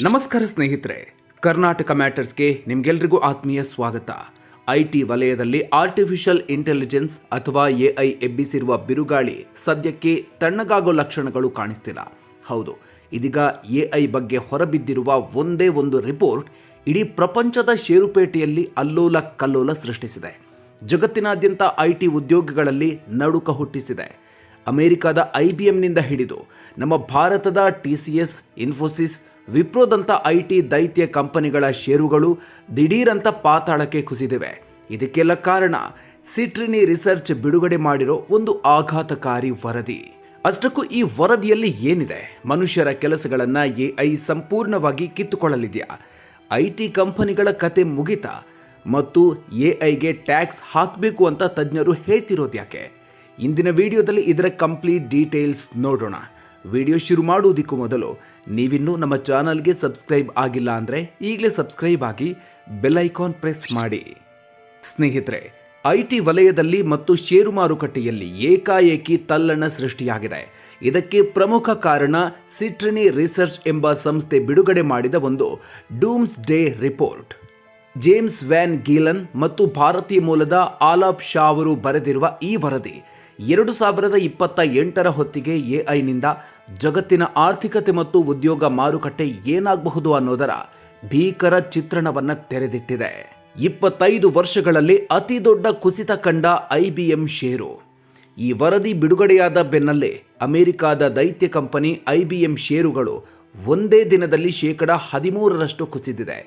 ನಮಸ್ಕಾರ ಸ್ನೇಹಿತರೆ, ಕರ್ನಾಟಕ ಮ್ಯಾಟರ್ಸ್ಗೆ ನಿಮ್ಗೆಲ್ರಿಗೂ ಆತ್ಮೀಯ ಸ್ವಾಗತ. ಐಟಿ ವಲಯದಲ್ಲಿ ಆರ್ಟಿಫಿಷಿಯಲ್ ಇಂಟೆಲಿಜೆನ್ಸ್ ಅಥವಾ ಎಐ ಎಬ್ಬಿಸಿರುವ ಬಿರುಗಾಳಿ ಸದ್ಯಕ್ಕೆ ತಣ್ಣಗಾಗೋ ಲಕ್ಷಣಗಳು ಕಾಣಿಸ್ತಿಲ್ಲ. ಹೌದು, ಇದೀಗ ಎಐ ಬಗ್ಗೆ ಹೊರಬಿದ್ದಿರುವ ಒಂದೇ ಒಂದು ರಿಪೋರ್ಟ್ ಇಡೀ ಪ್ರಪಂಚದ ಷೇರುಪೇಟೆಯಲ್ಲಿ ಅಲ್ಲೋಲ ಕಲ್ಲೋಲ ಸೃಷ್ಟಿಸಿದೆ. ಜಗತ್ತಿನಾದ್ಯಂತ ಐಟಿ ಉದ್ಯೋಗಿಗಳಲ್ಲಿ ನಡುಕ ಹುಟ್ಟಿಸಿದೆ. ಅಮೆರಿಕದ IBMನಿಂದ ಹಿಡಿದು ನಮ್ಮ ಭಾರತದ TCS, ಇನ್ಫೋಸಿಸ್, ವಿಪ್ರೋದಂಥ ಐಟಿ ದೈತ್ಯ ಕಂಪನಿಗಳ ಷೇರುಗಳು ದಿಢೀರಂತ ಪಾತಾಳಕ್ಕೆ ಕುಸಿದಿವೆ. ಇದಕ್ಕೆಲ್ಲ ಕಾರಣ ಸಿಟ್ರಿನಿ ರಿಸರ್ಚ್ ಬಿಡುಗಡೆ ಮಾಡಿರೋ ಒಂದು ಆಘಾತಕಾರಿ ವರದಿ. ಅಷ್ಟಕ್ಕೂ ಈ ವರದಿಯಲ್ಲಿ ಏನಿದೆ? ಮನುಷ್ಯರ ಕೆಲಸಗಳನ್ನು ಎಐ ಸಂಪೂರ್ಣವಾಗಿ ಕಿತ್ತುಕೊಳ್ಳಲಿದೆಯಾ? ಐಟಿ ಕಂಪನಿಗಳ ಕತೆ ಮುಗಿತಾ? ಮತ್ತು ಎಐಗೆ ಟ್ಯಾಕ್ಸ್ ಹಾಕಬೇಕು ಅಂತ ತಜ್ಞರು ಹೇಳ್ತಿರೋದ್ಯಾಕೆ? ಇಂದಿನ ವಿಡಿಯೋದಲ್ಲಿ ಇದರ ಕಂಪ್ಲೀಟ್ ಡೀಟೇಲ್ಸ್ ನೋಡೋಣ. ವಿಡಿಯೋ ಶುರು ಮಾಡುವುದಕ್ಕೂ ಮೊದಲು ನೀವಿನ್ನೂ ನಮ್ಮ ಚಾನಲ್ಗೆ ಸಬ್ಸ್ಕ್ರೈಬ್ ಆಗಿಲ್ಲ ಅಂದರೆ ಈಗಲೇ ಸಬ್ಸ್ಕ್ರೈಬ್ ಆಗಿ ಬೆಲ್ ಐಕಾನ್ ಪ್ರೆಸ್ ಮಾಡಿ. ಸ್ನೇಹಿತರೆ, ಐಟಿ ವಲಯದಲ್ಲಿ ಮತ್ತು ಷೇರು ಮಾರುಕಟ್ಟೆಯಲ್ಲಿ ಏಕಾಏಕಿ ತಲ್ಲಣ ಸೃಷ್ಟಿಯಾಗಿದೆ. ಇದಕ್ಕೆ ಪ್ರಮುಖ ಕಾರಣ ಸಿಟ್ರಿನಿ ರಿಸರ್ಚ್ ಎಂಬ ಸಂಸ್ಥೆ ಬಿಡುಗಡೆ ಮಾಡಿದ ಒಂದು ಡೂಮ್ಸ್ ಡೇ ರಿಪೋರ್ಟ್. ಜೇಮ್ಸ್ ವ್ಯಾನ್ ಗೀಲನ್ ಮತ್ತು ಭಾರತೀಯ ಮೂಲದ ಆಲಾಪ್ ಶಾ ಅವರು ಬರೆದಿರುವ ಈ ವರದಿ 2028ರ ಹೊತ್ತಿಗೆ ಎಐನಿಂದ ಜಗತ್ತಿನ ಆರ್ಥಿಕತೆ ಮತ್ತು ಉದ್ಯೋಗ ಮಾರುಕಟ್ಟೆ ಏನಾಗಬಹುದು ಅನ್ನೋದರ ಭೀಕರ ಚಿತ್ರಣವನ್ನು ತೆರೆದಿಟ್ಟಿದೆ. 25 ವರ್ಷಗಳಲ್ಲಿ ಅತಿ ದೊಡ್ಡ ಕುಸಿತ ಕಂಡ IBM ಷೇರು. ಈ ವರದಿ ಬಿಡುಗಡೆಯಾದ ಬೆನ್ನಲ್ಲೇ ಅಮೆರಿಕಾದ ದೈತ್ಯ ಕಂಪನಿ IBM ಷೇರುಗಳು ಒಂದೇ ದಿನದಲ್ಲಿ 13% ಕುಸಿದಿದೆ.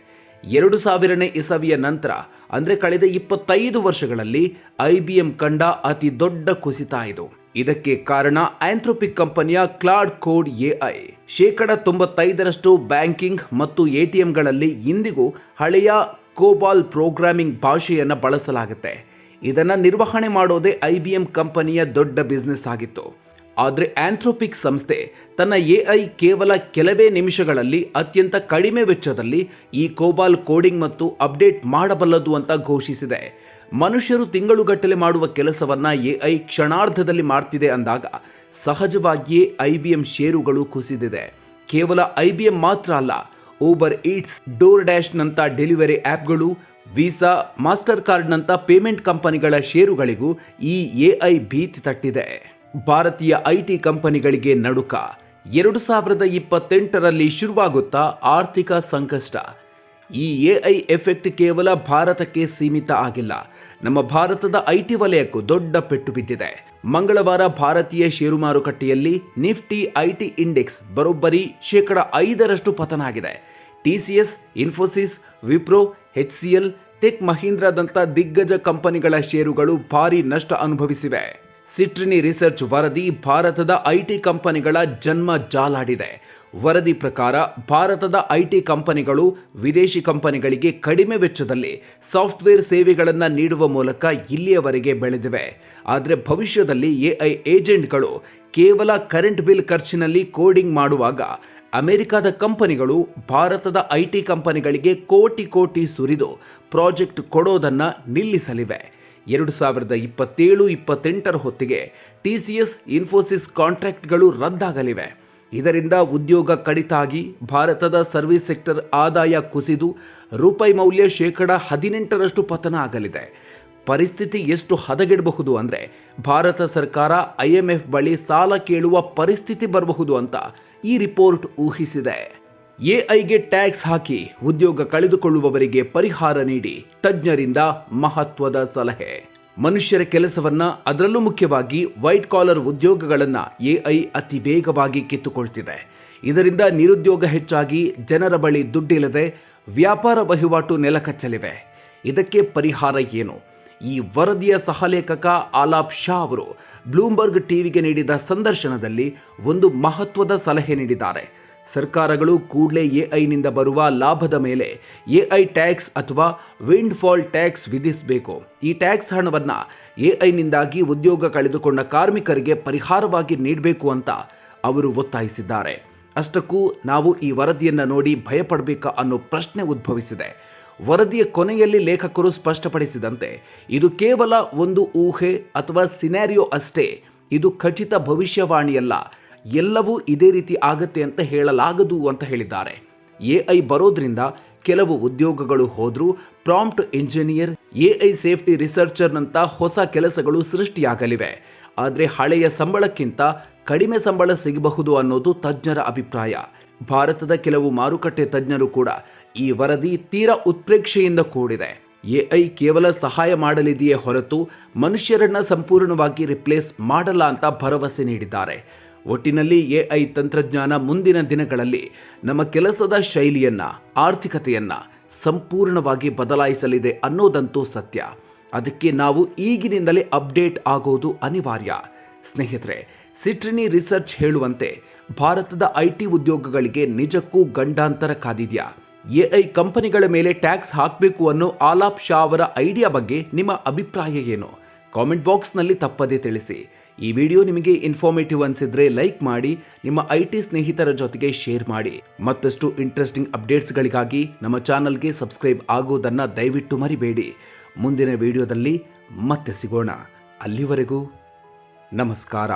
2000ನೇ ಇಸವಿಯ ನಂತರ ಅಂದರೆ ಕಳೆದ 25 ವರ್ಷಗಳಲ್ಲಿ IBM ಕಂಡ ಅತಿ ದೊಡ್ಡ ಕುಸಿತ ಇದು. ಇದಕ್ಕೆ ಕಾರಣ ಆಂಥ್ರೋಪಿಕ್ ಕಂಪನಿಯ ಕ್ಲಾಡ್ ಕೋಡ್ AI. 95% ಬ್ಯಾಂಕಿಂಗ್ ಮತ್ತು ATMಗಳಲ್ಲಿ ಇಂದಿಗೂ ಹಳೆಯ ಕೋಬಾಲ್ ಪ್ರೋಗ್ರಾಮಿಂಗ್ ಭಾಷೆಯನ್ನು ಬಳಸಲಾಗುತ್ತೆ. ಇದನ್ನು ನಿರ್ವಹಣೆ ಮಾಡೋದೇ IBM ಕಂಪನಿಯ ದೊಡ್ಡ ಬಿಸ್ನೆಸ್ ಆಗಿತ್ತು. ಆದರೆ ಆಂಥ್ರೋಪಿಕ್ ಸಂಸ್ಥೆ ತನ್ನ ಎಐ ಕೇವಲ ಕೆಲವೇ ನಿಮಿಷಗಳಲ್ಲಿ ಅತ್ಯಂತ ಕಡಿಮೆ ವೆಚ್ಚದಲ್ಲಿ ಈ ಕೋಬಾಲ್ ಕೋಡಿಂಗ್ ಮತ್ತು ಅಪ್ಡೇಟ್ ಮಾಡಬಲ್ಲದು ಅಂತ ಘೋಷಿಸಿದೆ. ಮನುಷ್ಯರು ತಿಂಗಳುಗಟ್ಟಲೆ ಮಾಡುವ ಕೆಲಸವನ್ನ ಎಐ ಕ್ಷಣಾರ್ಧದಲ್ಲಿ ಮಾಡ್ತಿದೆ ಅಂದಾಗ ಸಹಜವಾಗಿಯೇ IBM ಷೇರುಗಳು ಕುಸಿದಿದೆ. ಕೇವಲ IBM ಮಾತ್ರ ಅಲ್ಲ, ಊಬರ್ ಈಟ್ಸ್, ಡೋರ್ ಡ್ಯಾಶ್ನಂಥ ಡೆಲಿವರಿ ಆ್ಯಪ್ಗಳು, ವೀಸಾ, ಮಾಸ್ಟರ್ ಕಾರ್ಡ್ನಂಥ ಪೇಮೆಂಟ್ ಕಂಪನಿಗಳ ಷೇರುಗಳಿಗೂ ಈ ಎಐ ಭೀತಿ ತಟ್ಟಿದೆ. ಭಾರತೀಯ ಐಟಿ ಕಂಪನಿಗಳಿಗೆ ನಡುಕ. 2028ರಲ್ಲಿ ಶುರುವಾಗುತ್ತಾ ಆರ್ಥಿಕ ಸಂಕಷ್ಟ. ಈ ಎಐ ಎಫೆಕ್ಟ್ ಕೇವಲ ಭಾರತಕ್ಕೆ ಸೀಮಿತ ಆಗಿಲ್ಲ, ನಮ್ಮ ಭಾರತದ ಐಟಿ ವಲಯಕ್ಕೂ ದೊಡ್ಡ ಪೆಟ್ಟು ಬಿದ್ದಿದೆ. ಮಂಗಳವಾರ ಭಾರತೀಯ ಷೇರು ಮಾರುಕಟ್ಟೆಯಲ್ಲಿ ನಿಫ್ಟಿ ಐಟಿ ಇಂಡೆಕ್ಸ್ ಬರೋಬ್ಬರಿ 5% ಪತನ ಆಗಿದೆ. TCS, Infosys, Wipro, HCL, Tech ಮಹೀಂದ್ರಾದಂಥ ದಿಗ್ಗಜ ಕಂಪನಿಗಳ ಷೇರುಗಳು ಭಾರಿ ನಷ್ಟ ಅನುಭವಿಸಿವೆ. ಸಿಟ್ರಿನಿ ರಿಸರ್ಚ್ ವರದಿ ಭಾರತದ ಐಟಿ ಕಂಪನಿಗಳ ಜನ್ಮ ಜಾಲಾಡಿದೆ. ವರದಿ ಪ್ರಕಾರ ಭಾರತದ ಐಟಿ ಕಂಪನಿಗಳು ವಿದೇಶಿ ಕಂಪನಿಗಳಿಗೆ ಕಡಿಮೆ ವೆಚ್ಚದಲ್ಲಿ ಸಾಫ್ಟ್ವೇರ್ ಸೇವೆಗಳನ್ನು ನೀಡುವ ಮೂಲಕ ಇಲ್ಲಿಯವರೆಗೆ ಬೆಳೆದಿವೆ. ಆದರೆ ಭವಿಷ್ಯದಲ್ಲಿ ಎಐ ಏಜೆಂಟ್ಗಳು ಕೇವಲ ಕರೆಂಟ್ ಬಿಲ್ ಖರ್ಚಿನಲ್ಲಿ ಕೋಡಿಂಗ್ ಮಾಡುವಾಗ ಅಮೆರಿಕದ ಕಂಪನಿಗಳು ಭಾರತದ ಐಟಿ ಕಂಪನಿಗಳಿಗೆ ಕೋಟಿ ಸುರಿದು ಪ್ರಾಜೆಕ್ಟ್ ಕೊಡೋದನ್ನು ನಿಲ್ಲಿಸಲಿವೆ. 2027-28ರ ಹೊತ್ತಿಗೆ TCS, ಇನ್ಫೋಸಿಸ್ ಕಾಂಟ್ರಾಕ್ಟ್ಗಳು ರದ್ದಾಗಲಿವೆ. ಇದರಿಂದ ಉದ್ಯೋಗ ಕಡಿತ ಆಗಿ ಭಾರತದ ಸರ್ವಿಸ್ ಸೆಕ್ಟರ್ ಆದಾಯ ಕುಸಿದು ರೂಪಾಯಿ ಮೌಲ್ಯ 18% ಪತನ ಆಗಲಿದೆ. ಪರಿಸ್ಥಿತಿ ಎಷ್ಟು ಹದಗೆಡಬಹುದು ಅಂದರೆ ಭಾರತ ಸರ್ಕಾರ IMF ಬಳಿ ಸಾಲ ಕೇಳುವ ಪರಿಸ್ಥಿತಿ ಬರಬಹುದು ಅಂತ ಈ ರಿಪೋರ್ಟ್ ಊಹಿಸಿದೆ. ಎಐಗೆ ಟ್ಯಾಕ್ಸ್ ಹಾಕಿ ಉದ್ಯೋಗ ಕಳೆದುಕೊಳ್ಳುವವರಿಗೆ ಪರಿಹಾರ ನೀಡಿ ತಜ್ಞರಿಂದ ಮಹತ್ವದ ಸಲಹೆ. ಮನುಷ್ಯರ ಕೆಲಸವನ್ನ, ಅದರಲ್ಲೂ ಮುಖ್ಯವಾಗಿ ವೈಟ್ ಕಾಲರ್ ಉದ್ಯೋಗಗಳನ್ನು ಎಐ ಅತಿ ವೇಗವಾಗಿ ಕಿತ್ತುಕೊಳ್ತಿದೆ. ಇದರಿಂದ ನಿರುದ್ಯೋಗ ಹೆಚ್ಚಾಗಿ ಜನರ ಬಳಿ ದುಡ್ಡಿಲ್ಲದೆ ವ್ಯಾಪಾರ ವಹಿವಾಟು ನೆಲಕಚ್ಚಲಿವೆ. ಇದಕ್ಕೆ ಪರಿಹಾರ ಏನು? ಈ ವರದಿಯ ಸಹಲೇಖಕ ಆಲಾಪ್ ಶಾ ಅವರು ಬ್ಲೂಮ್ಬರ್ಗ್ ಟಿವಿಗೆ ನೀಡಿದ ಸಂದರ್ಶನದಲ್ಲಿ ಒಂದು ಮಹತ್ವದ ಸಲಹೆ ನೀಡಿದ್ದಾರೆ. ಸರ್ಕಾರಗಳು ಕೂಡಲೇ ಎಐನಿಂದ ಬರುವ ಲಾಭದ ಮೇಲೆ ಎಐ ಟ್ಯಾಕ್ಸ್ ಅಥವಾ ವಿಂಡ್ ಫಾಲ್ ಟ್ಯಾಕ್ಸ್ ವಿಧಿಸಬೇಕು. ಈ ಟ್ಯಾಕ್ಸ್ ಹಣವನ್ನು ಎಐನಿಂದಾಗಿ ಉದ್ಯೋಗ ಕಳೆದುಕೊಂಡ ಕಾರ್ಮಿಕರಿಗೆ ಪರಿಹಾರವಾಗಿ ನೀಡಬೇಕು ಅಂತ ಅವರು ಒತ್ತಾಯಿಸಿದ್ದಾರೆ. ಅಷ್ಟಕ್ಕೂ ನಾವು ಈ ವರದಿಯನ್ನು ನೋಡಿ ಭಯಪಡಬೇಕಾ ಅನ್ನೋ ಪ್ರಶ್ನೆ ಉದ್ಭವಿಸಿದೆ. ವರದಿಯ ಕೊನೆಯಲ್ಲಿ ಲೇಖಕರು ಸ್ಪಷ್ಟಪಡಿಸಿದಂತೆ ಇದು ಕೇವಲ ಒಂದು ಊಹೆ ಅಥವಾ ಸಿನಾರಿಯೋ ಅಷ್ಟೇ. ಇದು ಖಚಿತ ಭವಿಷ್ಯವಾಣಿಯಲ್ಲ. ಎಲ್ಲವೂ ಇದೇ ರೀತಿ ಆಗತ್ತೆ ಅಂತ ಹೇಳಲಾಗದು ಅಂತ ಹೇಳಿದ್ದಾರೆ. ಎಐ ಬರೋದ್ರಿಂದ ಕೆಲವು ಉದ್ಯೋಗಗಳು ಹೋದ್ರೂ ಪ್ರಾಂಪ್ಟ್ ಇಂಜಿನಿಯರ್, ಎಐ ಸೇಫ್ಟಿ ರಿಸರ್ಚರ್ನಂಥ ಹೊಸ ಕೆಲಸಗಳು ಸೃಷ್ಟಿಯಾಗಲಿವೆ. ಆದರೆ ಹಳೆಯ ಸಂಬಳಕ್ಕಿಂತ ಕಡಿಮೆ ಸಂಬಳ ಸಿಗಬಹುದು ಅನ್ನೋದು ತಜ್ಞರ ಅಭಿಪ್ರಾಯ. ಭಾರತದ ಕೆಲವು ಮಾರುಕಟ್ಟೆ ತಜ್ಞರು ಕೂಡ ಈ ವರದಿ ತೀರಾ ಉತ್ಪ್ರೇಕ್ಷೆಯಿಂದ ಕೂಡಿದೆ. ಎಐ ಕೇವಲ ಸಹಾಯ ಮಾಡಲಿದೆಯೇ ಹೊರತು ಮನುಷ್ಯರನ್ನ ಸಂಪೂರ್ಣವಾಗಿ ರಿಪ್ಲೇಸ್ ಮಾಡಲ್ಲ ಅಂತ ಭರವಸೆ ನೀಡಿದ್ದಾರೆ. ಒಟ್ಟಿನಲ್ಲಿ ಎಐ ತಂತ್ರಜ್ಞಾನ ಮುಂದಿನ ದಿನಗಳಲ್ಲಿ ನಮ್ಮ ಕೆಲಸದ ಶೈಲಿಯನ್ನ, ಆರ್ಥಿಕತೆಯನ್ನ ಸಂಪೂರ್ಣವಾಗಿ ಬದಲಾಯಿಸಲಿದೆ ಅನ್ನೋದಂತೂ ಸತ್ಯ. ಅದಕ್ಕೆ ನಾವು ಈಗಿನಿಂದಲೇ ಅಪ್ಡೇಟ್ ಆಗೋದು ಅನಿವಾರ್ಯ. ಸ್ನೇಹಿತರೆ, ಸಿಟ್ರಿನಿ ರಿಸರ್ಚ್ ಹೇಳುವಂತೆ ಭಾರತದ ಐಟಿ ಉದ್ಯೋಗಗಳಿಗೆ ನಿಜಕ್ಕೂ ಗಂಡಾಂತರ ಕಾದಿದೆಯಾ? ಎಐ ಕಂಪನಿಗಳ ಮೇಲೆ ಟ್ಯಾಕ್ಸ್ ಹಾಕಬೇಕು ಅನ್ನೋ ಆಲಾಪ್ ಶಾ ಅವರ ಐಡಿಯಾ ಬಗ್ಗೆ ನಿಮ್ಮ ಅಭಿಪ್ರಾಯ ಏನು? ಕಾಮೆಂಟ್ ಬಾಕ್ಸ್ನಲ್ಲಿ ತಪ್ಪದೇ ತಿಳಿಸಿ. ಈ ವಿಡಿಯೋ ನಿಮಗೆ ಇನ್ಫಾರ್ಮೇಟಿವ್ ಅನಿಸಿದ್ರೆ ಲೈಕ್ ಮಾಡಿ, ನಿಮ್ಮ ಐಟಿ ಸ್ನೇಹಿತರ ಜೊತೆಗೆ ಶೇರ್ ಮಾಡಿ. ಮತ್ತಷ್ಟು ಇಂಟ್ರೆಸ್ಟಿಂಗ್ ಅಪ್ಡೇಟ್ಸ್ಗಳಿಗಾಗಿ ನಮ್ಮ ಚಾನಲ್ಗೆ ಸಬ್ಸ್ಕ್ರೈಬ್ ಆಗೋದನ್ನು ದಯವಿಟ್ಟು ಮರಿಬೇಡಿ. ಮುಂದಿನ ವಿಡಿಯೋದಲ್ಲಿ ಮತ್ತೆ ಸಿಗೋಣ. ಅಲ್ಲಿವರೆಗೂ ನಮಸ್ಕಾರ.